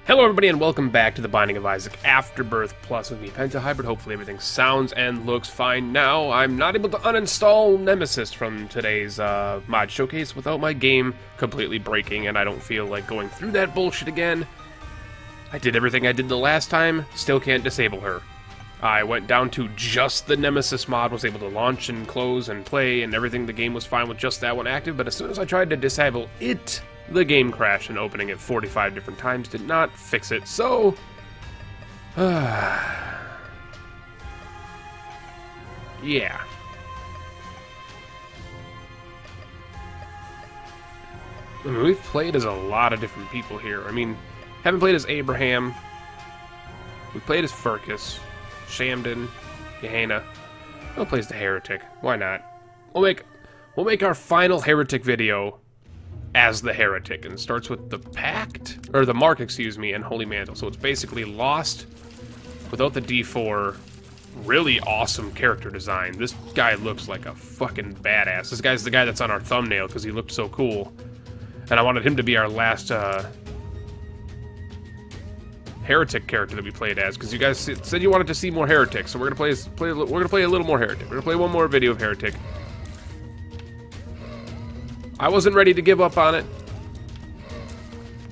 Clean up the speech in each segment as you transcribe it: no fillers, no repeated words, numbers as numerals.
Hello everybody and welcome back to the Binding of Isaac Afterbirth Plus with me, Hybrid. Hopefully everything sounds and looks fine now. I'm not able to uninstall Nemesis from today's mod showcase without my game completely breaking, and I don't feel like going through that bullshit again. I did everything I did the last time, still can't disable her. I went down to just the Nemesis mod, was able to launch and close and play and everything. The game was fine with just that one active, but as soon as I tried to disable it, the game crashed, and opening it 45 different times did not fix it, so... yeah. I mean, we've played as a lot of different people here. I mean, haven't played as Abraham. We played as Furcus, Shamden, Gehenna. We'll play as the Heretic. Why not? We'll make our final Heretic video as the Heretic, and starts with the Pact, or the Mark, excuse me, and Holy Mantle. So it's basically Lost without the D4. Really awesome character design. This guy looks like a fucking badass. This guy's the guy that's on our thumbnail because he looked so cool, and I wanted him to be our last Heretic character that we played as, because you guys said you wanted to see more Heretics. So we're gonna play a little more Heretic. We're gonna play one more video of Heretic. I wasn't ready to give up on it,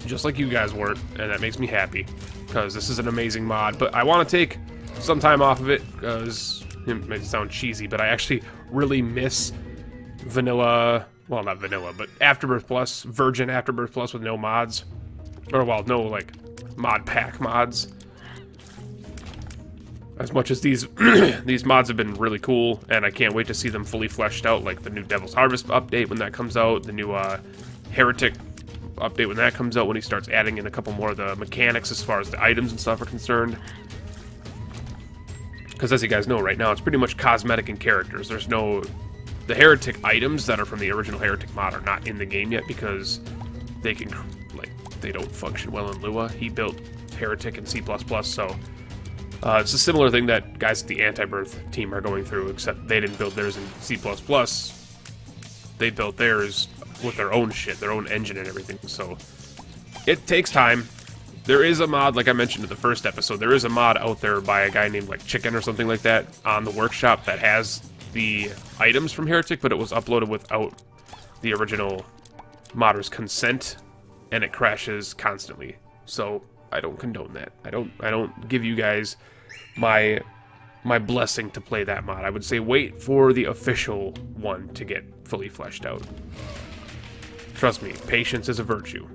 just like you guys weren't, and that makes me happy, because this is an amazing mod. But I want to take some time off of it, because it may sound cheesy, but I actually really miss vanilla, well, not vanilla, but Afterbirth Plus, Virgin Afterbirth Plus with no mods, or, well, no, like, mod pack mods. As much as these these mods have been really cool, and I can't wait to see them fully fleshed out, like the new Devil's Harvest update when that comes out, the new Heretic update when that comes out, when he starts adding in a couple more of the mechanics as far as the items and stuff are concerned. Because as you guys know, right now it's pretty much cosmetic and characters. There's no... The Heretic items that are from the original Heretic mod are not in the game yet, because they can, like, they don't function well in Lua. He built Heretic in C++, so... it's a similar thing that guys at the Afterbirth team are going through, except they didn't build theirs in C++. They built theirs with their own shit, their own engine and everything, so it takes time. There is a mod, like I mentioned in the first episode, there is a mod out there by a guy named, like, Chicken or something like that on the workshop that has the items from Heretic, but it was uploaded without the original modder's consent, and it crashes constantly. So I don't condone that. I don't give you guys my blessing to play that mod. I would say wait for the official one to get fully fleshed out. Trust me, patience is a virtue.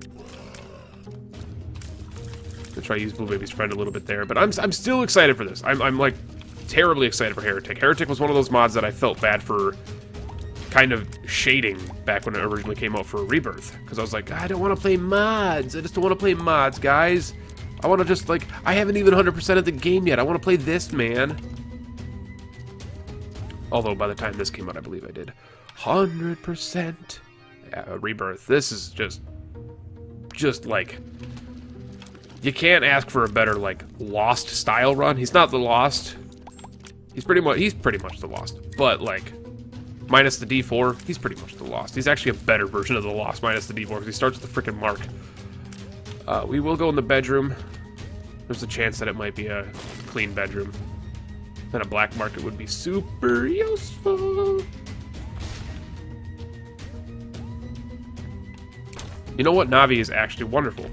Let's try to use Blue Baby's friend a little bit there, but I'm still excited for this. I'm like terribly excited for Heretic. Heretic was one of those mods that I felt bad for kind of shading back when it originally came out for Rebirth, because I was like, I don't want to play mods. I just don't want to play mods, guys. I want to just, like, I haven't even 100%ed the game yet. I want to play this, man. Although, by the time this came out, I believe I did 100%. Yeah, Rebirth. This is just, like, you can't ask for a better, like, Lost style run. He's not the Lost. He's pretty much the Lost. But, like, minus the D4, he's pretty much the Lost. He's actually a better version of the Lost minus the D4, because he starts with the frickin' Mark. We will go in the bedroom. There's a chance that it might be a clean bedroom. Then a black market would be super useful. You know what? Navi is actually wonderful.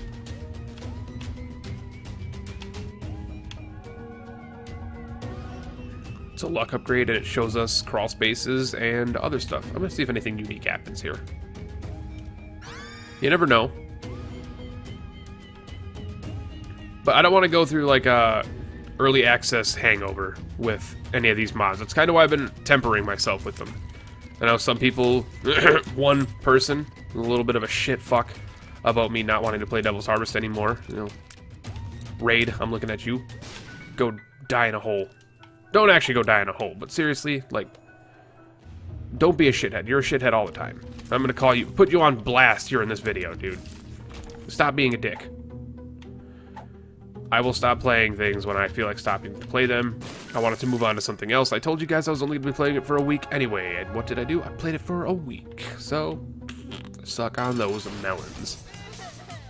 It's a luck upgrade, and it shows us crawl spaces and other stuff. I'm gonna see if anything unique happens here. You never know. But I don't want to go through, like, a early access hangover with any of these mods. That's kind of why I've been tempering myself with them. I know some people, one person, a little bit of a shit fuck about me not wanting to play Devil's Harvest anymore. You know, Raid, I'm looking at you. Go die in a hole. Don't actually go die in a hole, but seriously, like, don't be a shithead. You're a shithead all the time. I'm gonna call you, put you on blast here in this video, dude. Stop being a dick. I will stop playing things when I feel like stopping to play them. I wanted to move on to something else. I told you guys I was only going to be playing it for a week anyway, and what did I do? I played it for a week. So, suck on those melons.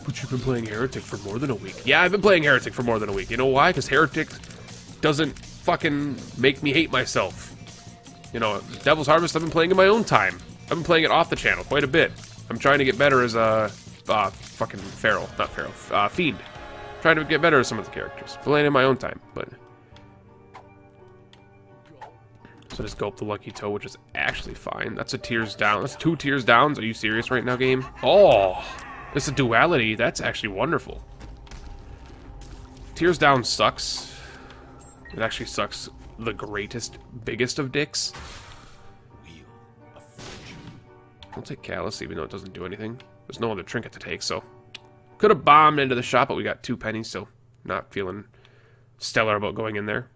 but you've been playing Heretic for more than a week. Yeah, I've been playing Heretic for more than a week. You know why? Because Heretic doesn't fucking make me hate myself. You know, Devil's Harvest I've been playing in my own time. I've been playing it off the channel quite a bit. I'm trying to get better as a fucking Feral, not Feral, Fiend. Trying to get better at some of the characters. Playing in my own time, but... So just go up the Lucky Toe, which is actually fine. That's a tears down. That's 2 tears downs. Are you serious right now, game? Oh! It's a duality. That's actually wonderful. Tears down sucks. It actually sucks the greatest, biggest of dicks. I'll take Callus, even though it doesn't do anything. There's no other trinket to take, so... Could have bombed into the shop, but we got 2 pennies, so... Not feeling stellar about going in there.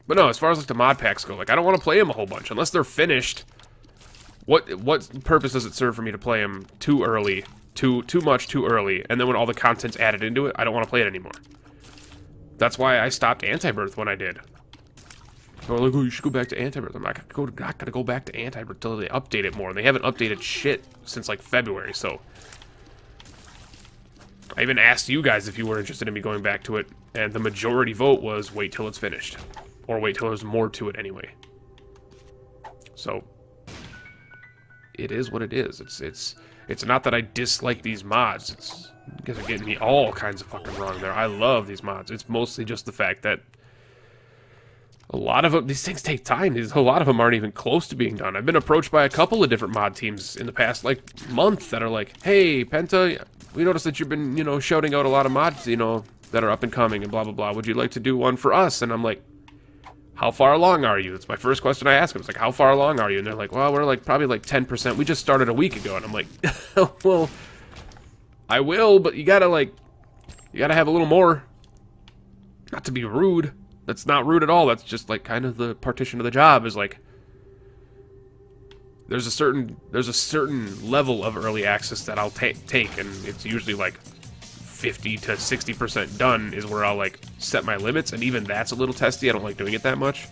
But no, as far as like the mod packs go, like I don't want to play them a whole bunch unless they're finished. What purpose does it serve for me to play them too early, too much too early, and then when all the content's added into it, I don't want to play it anymore. That's why I stopped Afterbirth when I did. They were like, oh, you should go back to Afterbirth. I'm not gonna go back to Afterbirth until they update it more. And they haven't updated shit since like February, so. I even asked you guys if you were interested in me going back to it, and the majority vote was wait till it's finished. Or wait till there's more to it anyway. So it is what it is. It's not that I dislike these mods. It's because they're getting me all kinds of fucking wrong there. I love these mods. It's mostly just the fact that a lot of them, these things take time. A lot of them aren't even close to being done. I've been approached by a couple of different mod teams in the past like month that are like, hey, Penta, we noticed that you've been, you know, shouting out a lot of mods, you know, that are up and coming and blah, blah, blah. Would you like to do one for us? And I'm like, how far along are you? That's my first question I ask them. It's like, how far along are you? And they're like, well, we're like probably like 10%. We just started a week ago. And I'm like, well, I will, but you gotta have a little more. Not to be rude. That's not rude at all. That's just like kind of the partition of the job is like, there's a certain level of early access that I'll take, and it's usually like 50 to 60% done is where I'll like set my limits, and even that's a little testy. I don't like doing it that much.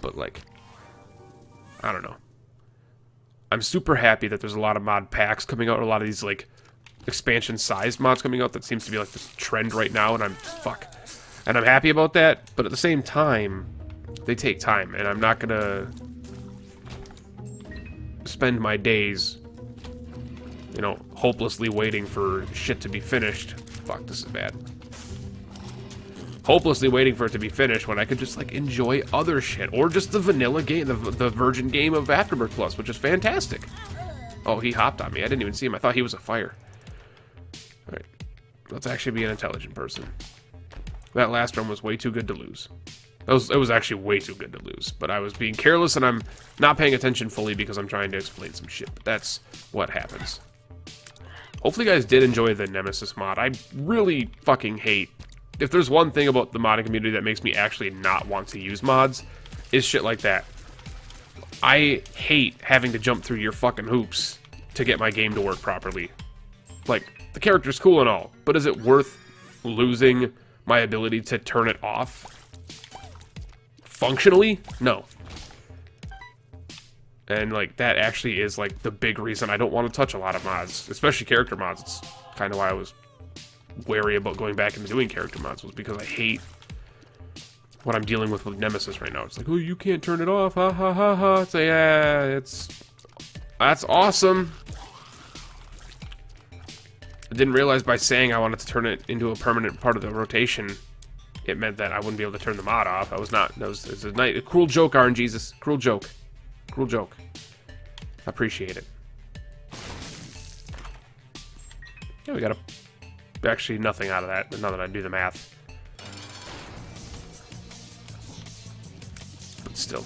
But like, I don't know. I'm super happy that there's a lot of mod packs coming out, or a lot of these like expansion-sized mods coming out. That seems to be like this trend right now, and I'm happy about that. But at the same time, they take time, and I'm not gonna spend my days, you know, hopelessly waiting for shit to be finished. Fuck, this is bad. Hopelessly waiting for it to be finished when I could just, like, enjoy other shit. Or just the vanilla game, the virgin game of Afterbirth Plus, which is fantastic. Oh, he hopped on me. I didn't even see him. I thought he was a fire. Alright. Let's actually be an intelligent person. That last run was way too good to lose. It was actually way too good to lose. But I was being careless, and I'm not paying attention fully because I'm trying to explain some shit. But that's what happens. Hopefully you guys did enjoy the Nemesis mod. I really fucking hate... If there's one thing about the modding community that makes me actually not want to use mods, is shit like that. I hate having to jump through your fucking hoops to get my game to work properly. Like, the character's cool and all, but is it worth losing my ability to turn it off? Functionally? No. And, like, that actually is, like, the big reason I don't want to touch a lot of mods, especially character mods. It's kind of why I was wary about going back into doing character mods, was because I hate what I'm dealing with Nemesis right now. It's like, oh, you can't turn it off, ha ha ha ha. It's like, yeah, that's awesome. I didn't realize by saying I wanted to turn it into a permanent part of the rotation, it meant that I wouldn't be able to turn the mod off. I was not. It was a cruel joke, RNGesus. Cruel joke. Cruel joke. I appreciate it. Yeah, we got actually nothing out of that, now that I do the math. But still.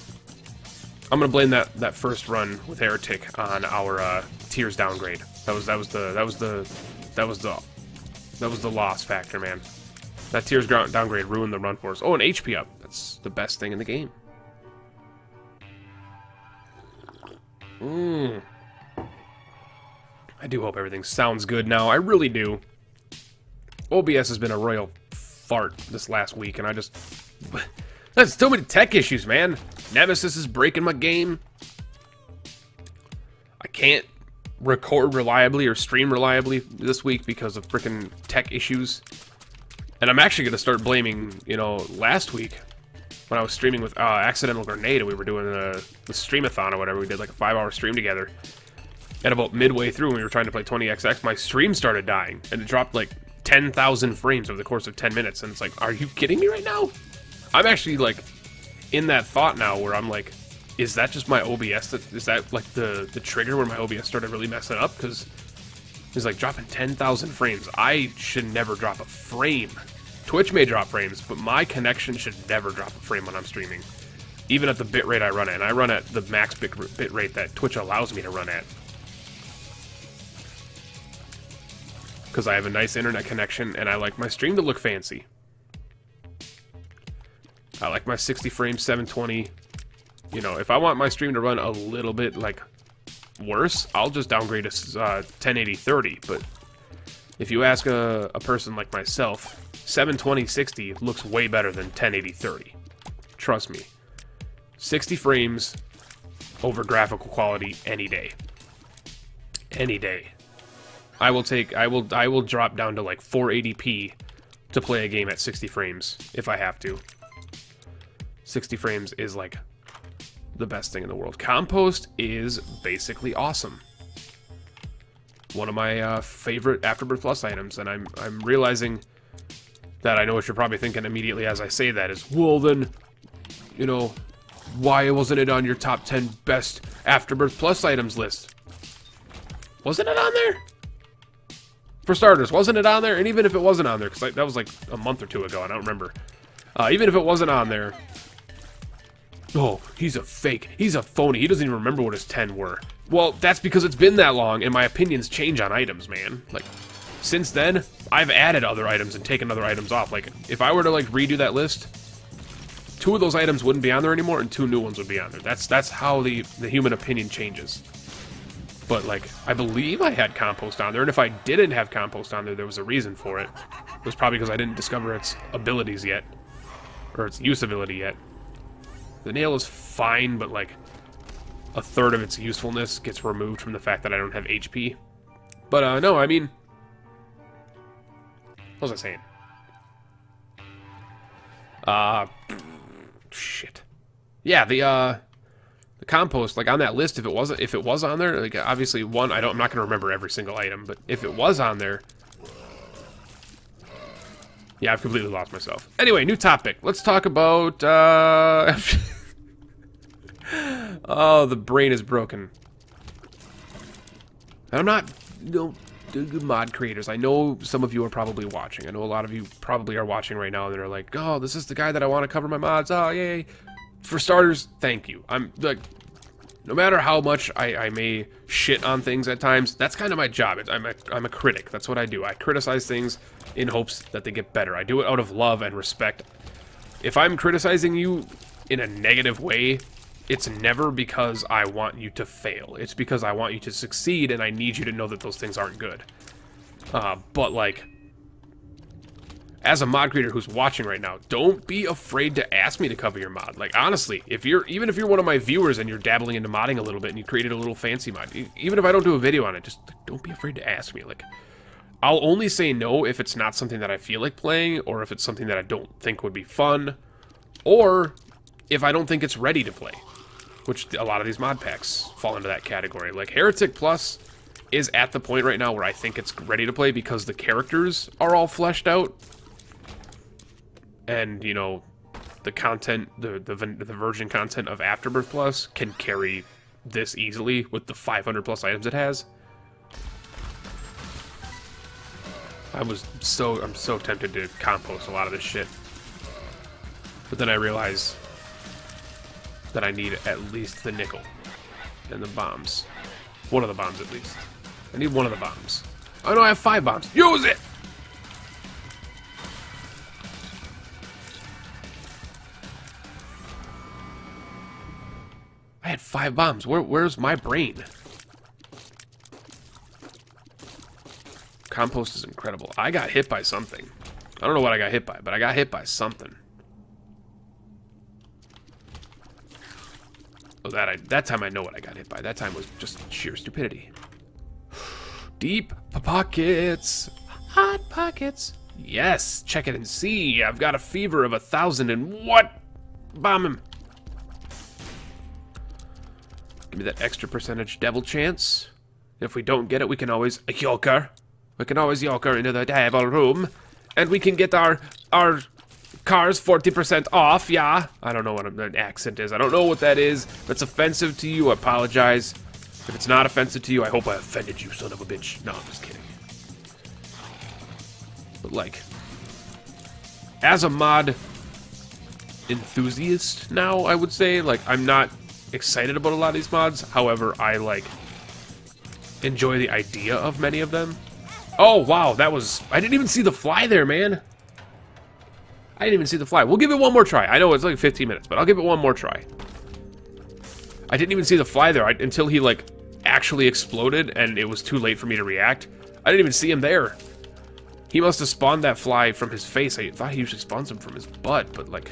I'm gonna blame that first run with Heretic on our tiers downgrade. That was the loss factor, man. That tiers downgrade ruined the run for us. Oh, an HP up. That's the best thing in the game. I do hope everything sounds good now. I really do. OBS has been a royal fart this last week, and I just... There's so many tech issues, man. Nemesis is breaking my game. I can't record reliably or stream reliably this week because of freaking tech issues. And I'm actually going to start blaming, you know, last week when I was streaming with Accidental Grenade and we were doing the streamathon or whatever. We did like a 5-hour stream together. And about midway through when we were trying to play 20XX, my stream started dying. And it dropped like 10,000 frames over the course of 10 minutes. And it's like, are you kidding me right now? I'm actually like in that thought now where I'm like, is that just my OBS? Is that like the trigger where my OBS started really messing up? Because it's like dropping 10,000 frames. I should never drop a frame. Twitch may drop frames, but my connection should never drop a frame when I'm streaming. Even at the bitrate I run at. And I run at the max bitrate that Twitch allows me to run at. Because I have a nice internet connection and I like my stream to look fancy. I like my 60 frames, 720. You know, if I want my stream to run a little bit, like, worse, I'll just downgrade to 1080 30. But if you ask a person like myself, 720 60 looks way better than 1080 30. Trust me. 60 frames over graphical quality any day. Any day. I will drop down to like 480p to play a game at 60 frames if I have to. 60 frames is like the best thing in the world. Compost is basically awesome. One of my favorite Afterbirth Plus items, and I'm realizing that I know what you're probably thinking immediately as I say that is, well then, you know, why wasn't it on your top 10 best Afterbirth Plus items list? Wasn't it on there? For starters, wasn't it on there? And even if it wasn't on there, because that was like a month or two ago, I don't remember. Even if it wasn't on there, oh, he's a fake. He's a phony. He doesn't even remember what his 10 were. Well, that's because it's been that long, and my opinions change on items, man. Like, since then, I've added other items and taken other items off. Like, if I were to, like, redo that list, 2 of those items wouldn't be on there anymore, and 2 new ones would be on there. That's how the human opinion changes. But, like, I believe I had Compost on there, and if I didn't have Compost on there, there was a reason for it. It was probably because I didn't discover its abilities yet. Or its usability yet. The nail is fine, but, like, a third of its usefulness gets removed from the fact that I don't have HP. But, no, I mean... What was I saying? Shit. Yeah, the compost, like on that list, if it was on there, like obviously one, I'm not gonna remember every single item, but if it was on there, yeah, I've completely lost myself. Anyway, new topic. Let's talk about oh, the brain is broken. And I'm not, you know, good mod creators. I know some of you are probably watching. I know a lot of you probably are watching right now and they're like, oh, this is the guy that I want to cover my mods. Oh, yay. For starters, thank you. I'm like, no matter how much I may shit on things at times, that's kind of my job. I'm a critic. That's what I do. I criticize things in hopes that they get better. I do it out of love and respect. If I'm criticizing you in a negative way, it's never because I want you to fail. It's because I want you to succeed and I need you to know that those things aren't good. But like, as a mod creator who's watching right now, don't be afraid to ask me to cover your mod. Like, honestly, even if you're one of my viewers and you're dabbling into modding a little bit and you created a little fancy mod, even if I don't do a video on it, just don't be afraid to ask me. Like, I'll only say no if it's not something that I feel like playing, or if it's something that I don't think would be fun, or if I don't think it's ready to play, which a lot of these mod packs fall into that category. Like, Heretic Plus is at the point right now where I think it's ready to play because the characters are all fleshed out. And, you know, the content, the virgin content of Afterbirth Plus can carry this easily with the 500 plus items it has. I'm so tempted to compost a lot of this shit. But then I realize that I need at least the nickel and the bombs. One of the bombs, at least. I need one of the bombs. Oh no, I have 5 bombs. Use it! I had 5 bombs. Where's my brain? Compost is incredible. I got hit by something. I don't know what I got hit by, but I got hit by something. Oh, that time I know what I got hit by. That time was just sheer stupidity. Deep pockets. Hot pockets. Yes, check it and see. I've got a fever of 1,000 and what? Bomb him. Give me that extra percentage devil chance. If we don't get it, we can always yoker. We can always yoker into the devil room. And we can get our cars 40% off, yeah? I don't know what an accent is. I don't know what that is. If it's offensive to you, I apologize. If it's not offensive to you, I hope I offended you, son of a bitch. No, I'm just kidding. But, like, as a mod enthusiast now, I would say, like, I'm not excited about a lot of these mods. However, I, like, enjoy the idea of many of them. Oh, wow, that was... I didn't even see the fly there, man. I didn't even see the fly. We'll give it one more try. I know it's like 15 minutes, but I'll give it one more try. I didn't even see the fly there until he, like, actually exploded, and it was too late for me to react. I didn't even see him there. He must have spawned that fly from his face. I thought he usually spawns them from his butt, but, like...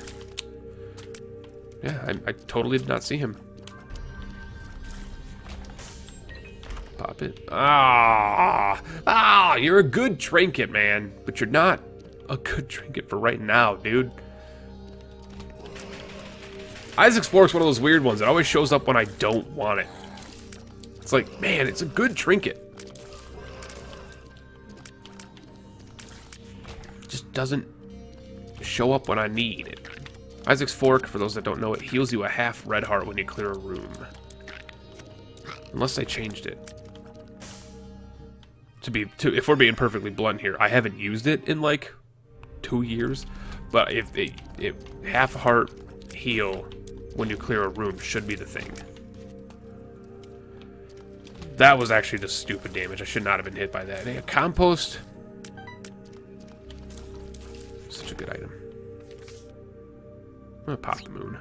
Yeah, I totally did not see him. Pop it. Ah, you're a good trinket, man. But you're not a good trinket for right now, dude. Isaac's Fork's one of those weird ones. It always shows up when I don't want it. It's like, man, it's a good trinket. Just doesn't show up when I need it. Isaac's Fork, for those that don't know, it heals you a half red heart when you clear a room. Unless they changed it. If we're being perfectly blunt here, I haven't used it in like 2 years, but if half heart heal when you clear a room should be the thing. That was actually just stupid damage. I should not have been hit by that. Hey, a compost. Such a good item. I'm gonna pop the moon.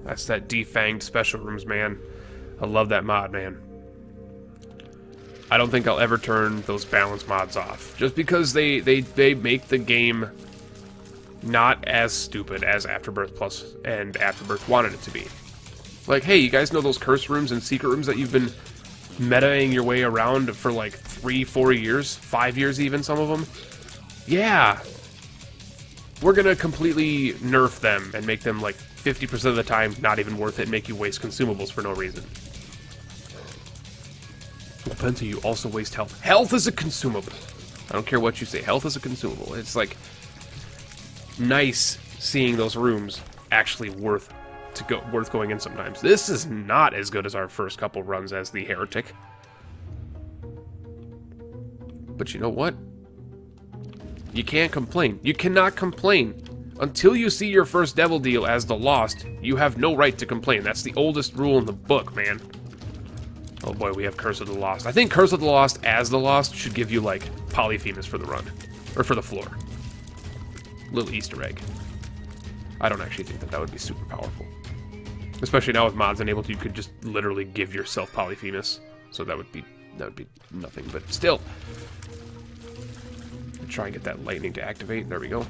That's that defanged special rooms, man. I love that mod, man. I don't think I'll ever turn those balance mods off. Just because they make the game not as stupid as Afterbirth Plus and Afterbirth wanted it to be. Like, hey, you guys know those curse rooms and secret rooms that you've been metaing your way around for like 3-4 years? 5 years even, some of them? Yeah. We're gonna completely nerf them and make them like 50% of the time not even worth it and make you waste consumables for no reason. Well, Penta, you also waste health. Health is a consumable. I don't care what you say. Health is a consumable. It's like nice seeing those rooms actually worth going in sometimes. This is not as good as our first couple runs as the Heretic. But you know what? You can't complain. You cannot complain. Until you see your first devil deal as the Lost, you have no right to complain. That's the oldest rule in the book, man. Oh boy, we have Curse of the Lost. I think Curse of the Lost as the Lost should give you, like, Polyphemus for the run. Or for the floor. Little Easter egg. I don't actually think that would be super powerful. Especially now with mods enabled, you could just literally give yourself Polyphemus. So that would be nothing, but still. Try and get that lightning to activate. There we go.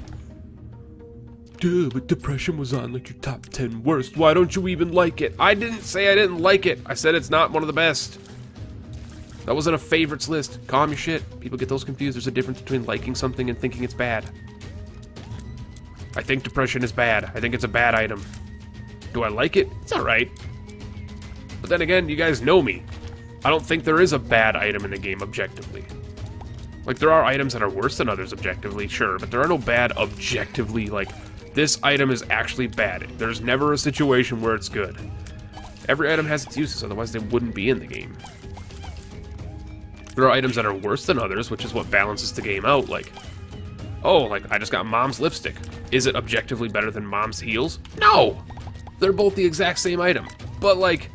Duh, but Depression was on like your top 10 worst. Why don't you even like it? I didn't say I didn't like it. I said it's not one of the best. That wasn't a favorites list. Calm your shit. People get those confused. There's a difference between liking something and thinking it's bad. I think Depression is bad. I think it's a bad item. Do I like it? It's alright. But then again, you guys know me. I don't think there is a bad item in the game objectively. Like, there are items that are worse than others objectively, sure, but there are no bad objectively, like, this item is actually bad. There's never a situation where it's good. Every item has its uses, otherwise they wouldn't be in the game. There are items that are worse than others, which is what balances the game out, like, oh, like, I just got Mom's lipstick. Is it objectively better than Mom's heels? No! They're both the exact same item. But, like,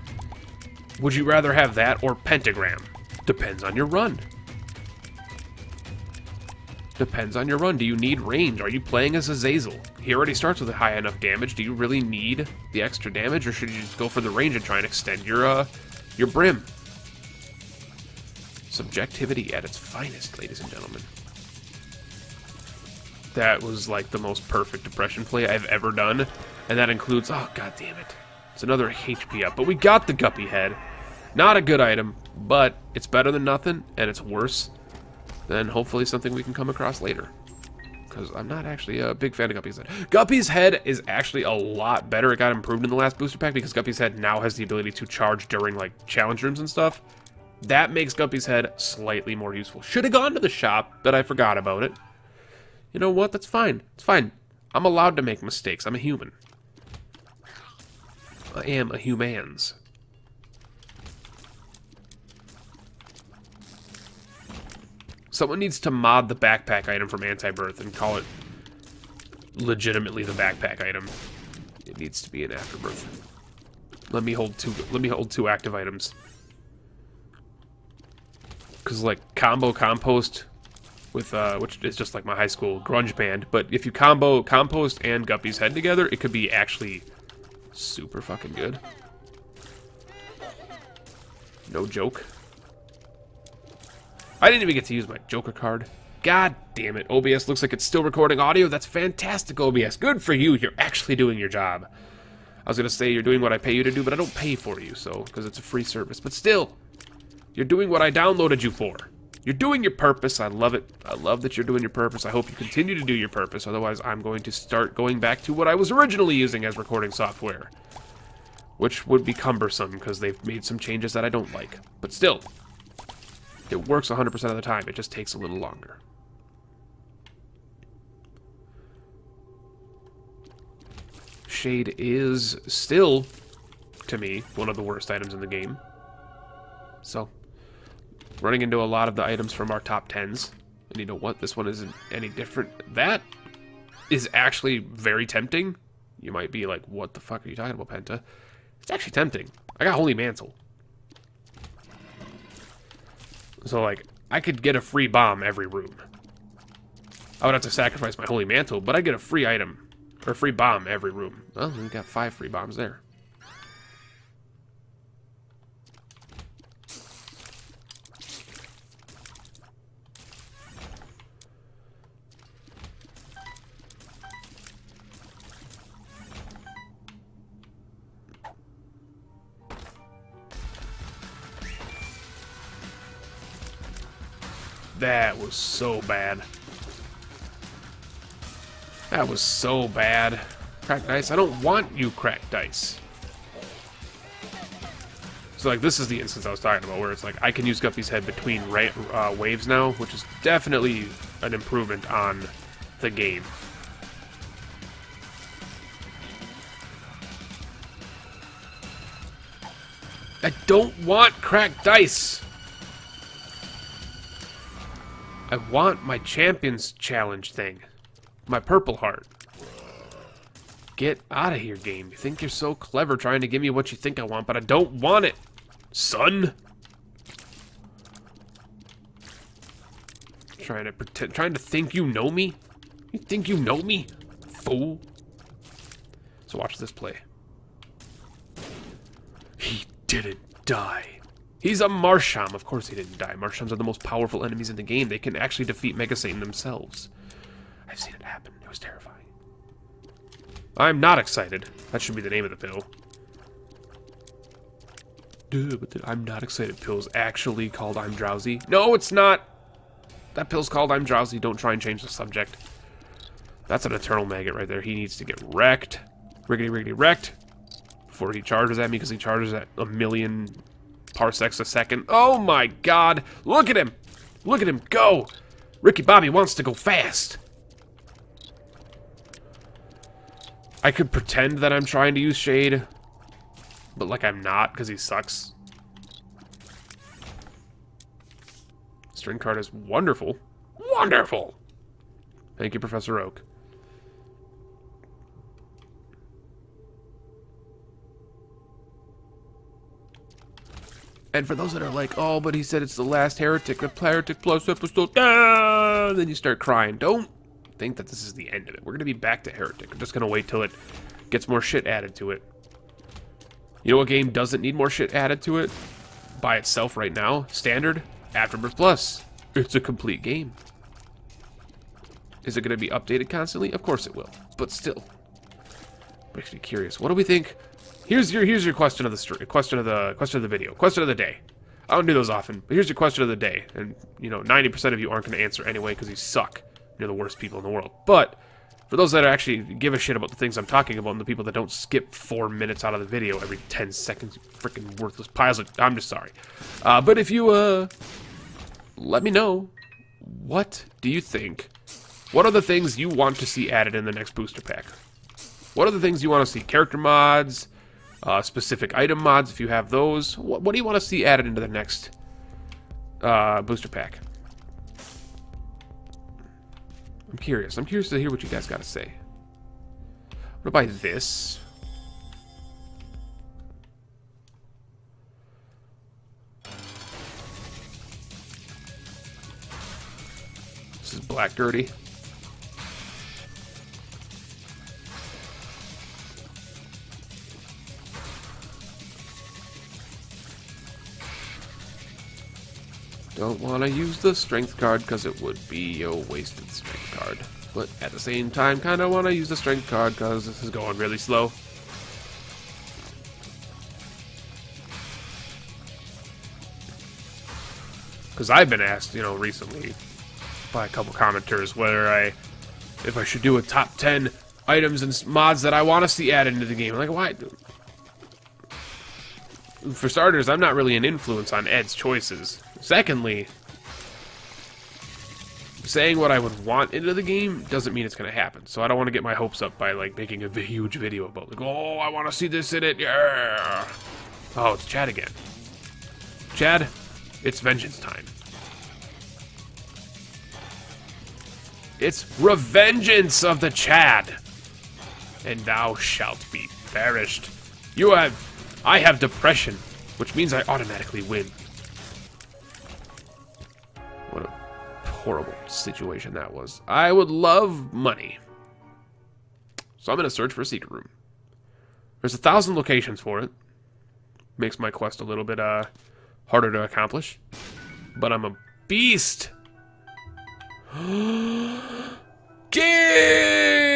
would you rather have that or Pentagram? Depends on your run. Depends on your run. Do you need range? Are you playing as Azazel? He already starts with a high enough damage. Do you really need the extra damage, or should you just go for the range and try and extend your brim? Subjectivity at its finest, ladies and gentlemen. That was like the most perfect depression play I've ever done. And that includes, oh god damn it. It's another HP up. But we got the Guppy Head. Not a good item, but it's better than nothing, and it's worse than hopefully something we can come across later. Because I'm not actually a big fan of Guppy's Head. Guppy's Head is actually a lot better. It got improved in the last booster pack because Guppy's Head now has the ability to charge during like challenge rooms and stuff. That makes Guppy's Head slightly more useful. Should have gone to the shop, but I forgot about it. You know what? That's fine. It's fine. I'm allowed to make mistakes. I'm a human. I am a humans. Someone needs to mod the backpack item from Anti-Birth and call it legitimately the backpack item. It needs to be an Afterbirth. Let me hold two active items. Cause like combo compost with which is just like my high school grunge band, but if you combo compost and Guppy's Head together, it could be actually super fucking good. No joke. I didn't even get to use my Joker card. God damn it. OBS looks like it's still recording audio. That's fantastic, OBS. Good for you. You're actually doing your job. I was going to say you're doing what I pay you to do, but I don't pay for you, so because it's a free service. But still, you're doing what I downloaded you for. You're doing your purpose. I love it. I love that you're doing your purpose. I hope you continue to do your purpose. Otherwise, I'm going to start going back to what I was originally using as recording software. Which would be cumbersome because they've made some changes that I don't like. But still, it works 100% of the time. It just takes a little longer. C.H.A.B is still, to me, one of the worst items in the game. So, running into a lot of the items from our top 10s. And you know what? This one isn't any different. That is actually very tempting. You might be like, what the fuck are you talking about, Penta? It's actually tempting. I got Holy Mantle. So, like, I could get a free bomb every room. I would have to sacrifice my Holy Mantle, but I get a free item. Or a free bomb every room. Well, we got 5 free bombs there. That was so bad. That was so bad. Cracked dice. I don't want you cracked dice. So like this is the instance I was talking about where it's like I can use Guppy's Head between waves now, which is definitely an improvement on the game. I don't want cracked dice. I want my Champions Challenge thing. My purple heart. Get out of here, game. You think you're so clever trying to give me what you think I want, but I don't want it, son. Trying to pretend, trying to think you know me? You think you know me, fool? So watch this play. He didn't die. He's a Marsham. Of course he didn't die. Marshams are the most powerful enemies in the game. They can actually defeat Mega Satan themselves. I've seen it happen. It was terrifying. I'm not excited. That should be the name of the pill. Duh, but the I'm not excited pill is actually called I'm drowsy. No, it's not. That pill's called I'm drowsy. Don't try and change the subject. That's an eternal maggot right there. He needs to get wrecked. Riggedy, riggedy, wrecked. Before he charges at me, because he charges at 1,000,000 parsecs a second. Oh my god. Look at him. Look at him go. Ricky Bobby wants to go fast. I could pretend that I'm trying to use Shade, but like I'm not because he sucks. String card is wonderful. Wonderful. Thank you, Professor Oak. And for those that are like, oh, but he said it's the last Heretic, the Heretic Plus episode, then you start crying. Don't think that this is the end of it. We're going to be back to Heretic. I'm just going to wait till it gets more shit added to it. You know what game doesn't need more shit added to it? By itself right now? Standard? Afterbirth Plus. It's a complete game. Is it going to be updated constantly? Of course it will. But still, makes me curious. What do we think? Here's your question of the question of the video, question of the day. I don't do those often, but here's your question of the day. And you know, 90% of you aren't going to answer anyway because you suck. You're the worst people in the world. But for those that actually give a shit about the things I'm talking about and the people that don't skip 4 minutes out of the video every 10 seconds, you freaking worthless piles of... I'm just sorry. But if you, let me know, what do you think? What are the things you want to see added in the next booster pack? What are the things you want to see? Character mods, specific item mods, if you have those. What do you want to see added into the next booster pack? I'm curious. I'm curious to hear what you guys got to say. I'm gonna buy this. This is Black Dirty. Don't want to use the strength card because it would be a wasted strength card. But at the same time, kind of want to use the strength card because this is going really slow. Because I've been asked, you know, recently by a couple commenters whether if I should do a top 10 items and mods that I want to see added into the game. I'm like, why? For starters, I'm not really an influence on Ed's choices. Secondly, saying what I would want into the game doesn't mean it's going to happen. So I don't want to get my hopes up by, like, making a huge video about, like, oh, I want to see this in it, yeah! Oh, it's Chad again. Chad, it's vengeance time. It's revengeance of the Chad! And thou shalt be perished. I have depression, which means I automatically win. What a horrible situation that was. I would love money. So I'm going to search for a secret room. There's 1,000 locations for it. Makes my quest a little bit harder to accomplish. But I'm a beast. Gay!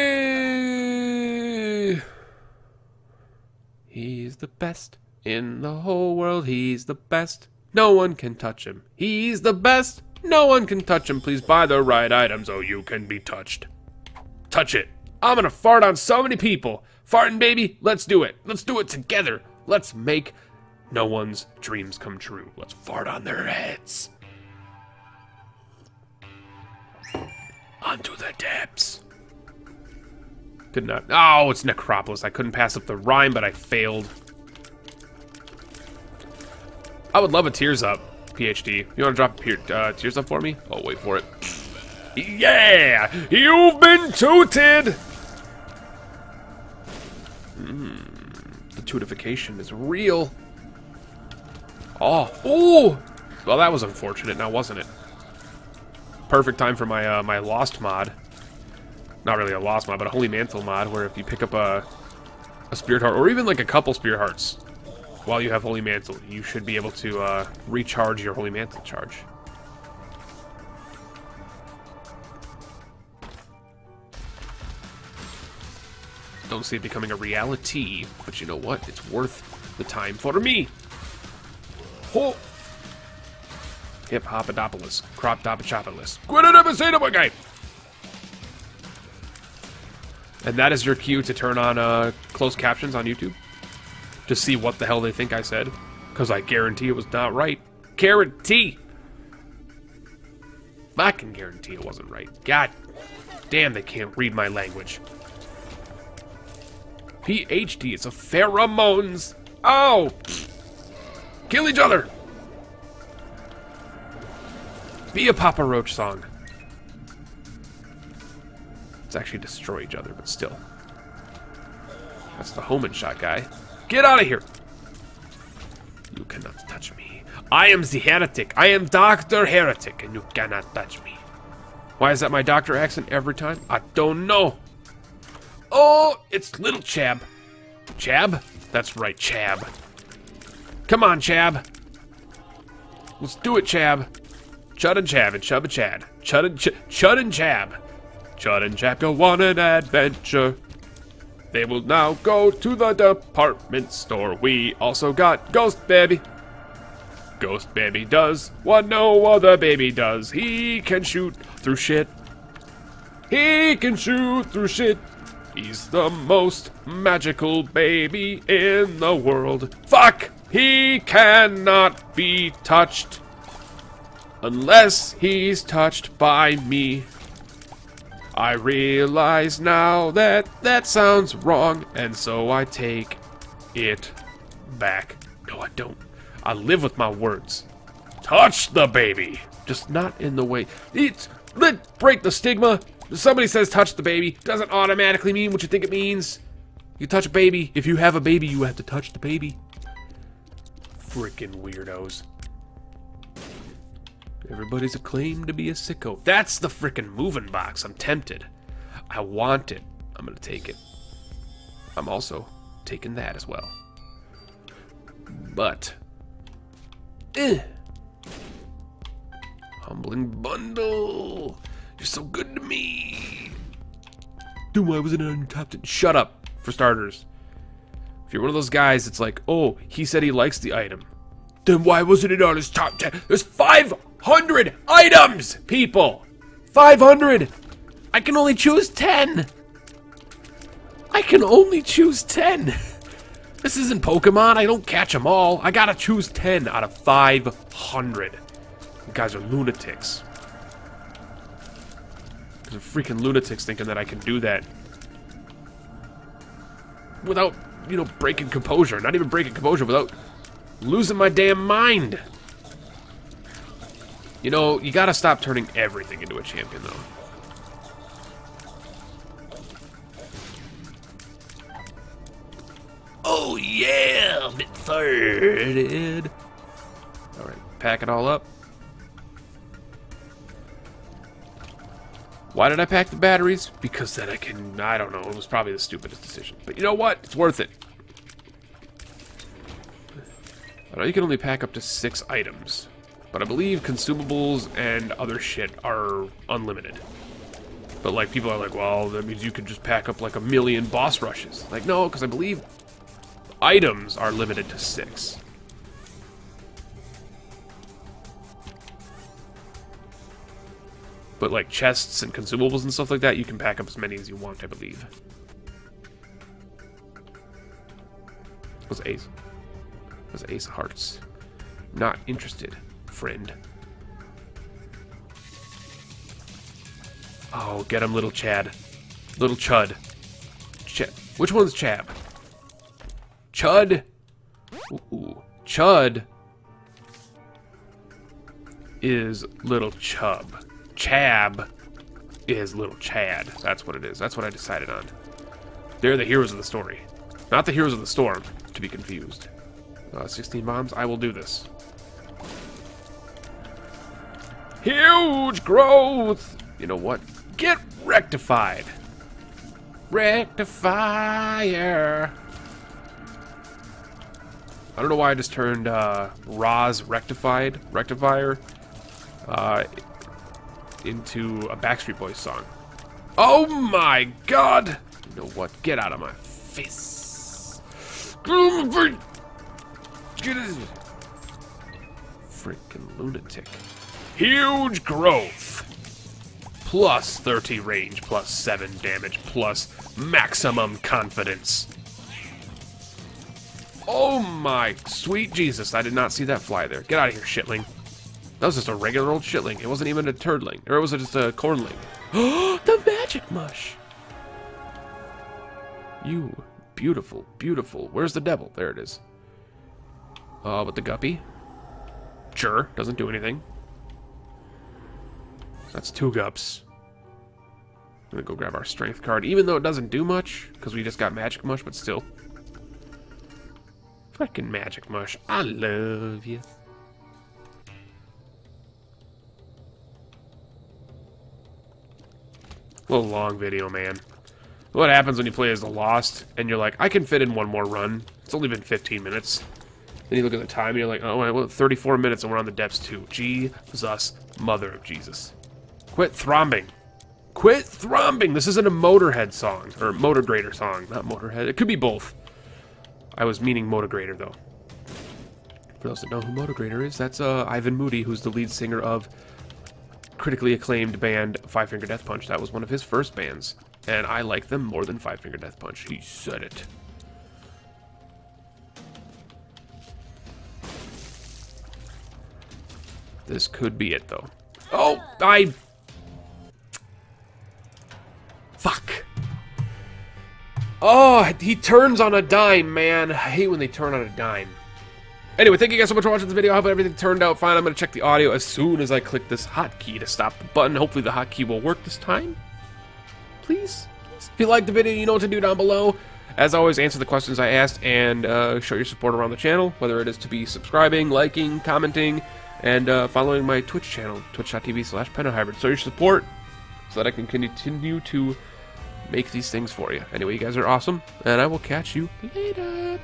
He's the best in the whole world. He's the best. No one can touch him. He's the best. No one can touch him. Please buy the right items or you can be touched. Touch it. I'm gonna fart on so many people. Farting, baby. Let's do it. Let's do it together. Let's make no one's dreams come true. Let's fart on their heads. Onto the depths. Could not. Oh, it's Necropolis. I couldn't pass up the rhyme, but I failed. I would love a Tears Up, PhD. You want to drop Tears Up for me? Oh, wait for it. Yeah! You've been tooted! The tutification is real. Oh. Ooh! Well, that was unfortunate now, wasn't it? Perfect time for my my Lost mod. Not really a Lost mod, but a Holy Mantle mod, where if you pick up a Spirit Heart, or even like a couple Spirit Hearts, while you have Holy Mantle, you should be able to recharge your Holy Mantle charge. Don't see it becoming a reality, but you know what? It's worth the time for me. Oh. Hip-Hopodopolis. Crop-Dopochopolis. Guy. And that is your cue to turn on closed captions on YouTube. To see what the hell they think I said. Because I guarantee it was not right. Guarantee! I can guarantee it wasn't right. God damn, they can't read my language. PhD, it's a pheromones. Oh! Kill each other! Be a Papa Roach song. It's actually destroy each other, but still. That's the home and shot guy. Get out of here! You cannot touch me. I am the Heretic. I am Dr. Heretic, and you cannot touch me. Why is that my doctor accent every time? I don't know. Oh, it's little C.H.A.B. C.H.A.B? That's right, C.H.A.B. Come on, C.H.A.B. Let's do it, C.H.A.B. Chud and C.H.A.B and Chub and Chad. Chud and C.H.A.B. Chud and C.H.A.B go on an adventure. They will now go to the department store. We also got Ghost Baby. Ghost Baby does what no other baby does. He can shoot through shit. He can shoot through shit. He's the most magical baby in the world. Fuck! He cannot be touched unless he's touched by me. I realize now that that sounds wrong, and so I take it back. No, I don't. I live with my words. Touch the baby! Just not in the way. Let's break the stigma. If somebody says touch the baby, doesn't automatically mean what you think it means. You touch a baby. If you have a baby, you have to touch the baby. Freaking weirdos. Everybody's a claim to be a sicko. That's the frickin' moving box. I'm tempted. I want it. I'm gonna take it. I'm also taking that as well. But... Humbling bundle. You're so good to me. Dude, why wasn't it on your top 10? Shut up, for starters. If you're one of those guys, it's like, oh, he said he likes the item. Then why wasn't it on his top 10? There's 500 items, people! 500! I can only choose 10! I can only choose 10! This isn't Pokemon, I don't catch them all. I gotta choose 10 out of 500. You guys are lunatics. There's freaking lunatics thinking that I can do that without, you know, breaking composure. Not even breaking composure, without losing my damn mind. You know, you gotta stop turning everything into a champion, though. Oh yeah, bit farted. Alright, pack it all up. Why did I pack the batteries? Because then I can, I don't know, it was probably the stupidest decision. But you know what? It's worth it. I know you can only pack up to 6 items, but I believe consumables and other shit are unlimited. But like, people are like, well, that means you could just pack up like 1,000,000 boss rushes. Like, no, because I believe items are limited to 6. But like chests and consumables and stuff like that, you can pack up as many as you want, I believe. What's Ace? What's Ace of Hearts? Not interested, friend. Oh, get him, little Chad. Little Chud. Which one's C.H.A.B? Chud? Ooh. Chud is little Chub. C.H.A.B is little Chad. That's what it is. That's what I decided on. They're the heroes of the story. Not the heroes of the storm, to be confused. 16 bombs? I will do this. Huge growth! You know what? Get rectified! Rectifier! I don't know why I just turned Ra's Rectifier into a Backstreet Boys song. Oh my god! You know what? Get out of my face. Get it. Freaking lunatic. Huge growth. Plus 30 range, plus 7 damage, plus maximum confidence. Oh my sweet Jesus, I did not see that fly there. Get out of here, shitling. That was just a regular old shitling. It wasn't even a turdling. Or was it just a cornling? Oh, the magic mush! You beautiful, beautiful. Where's the devil? There it is. With the guppy. Sure, doesn't do anything. That's 2 gups. I'm gonna go grab our strength card, even though it doesn't do much, because we just got magic mush, but still. Fucking magic mush. I love you. A little long video, man. What happens when you play as the Lost, and you're like, I can fit in one more run. It's only been 15 minutes. Then you look at the time, and you're like, oh, well, 34 minutes, and we're on the depths too. Jesus, mother of Jesus. Quit thrombing. Quit Quit thrombing! This isn't a Motorhead song. Or Motor Grader song. Not Motorhead. It could be both. I was meaning Motor Grader, though. For those that know who Motor Grader is, that's Ivan Moody, who's the lead singer of critically acclaimed band Five Finger Death Punch. That was one of his first bands. And I like them more than Five Finger Death Punch. He said it. This could be it, though. Oh, Fuck. Oh, he turns on a dime, man. I hate when they turn on a dime. Anyway, thank you guys so much for watching this video. I hope everything turned out fine. I'm going to check the audio as soon as I click this hotkey to stop the button. Hopefully the hotkey will work this time. Please? If you liked the video, you know what to do down below. As always, answer the questions I asked and show your support around the channel, whether it is to be subscribing, liking, commenting, and following my Twitch channel, twitch.tv/penahybrid. So your support, so that I can continue to make these things for you. Anyway, you guys are awesome, and I will catch you later.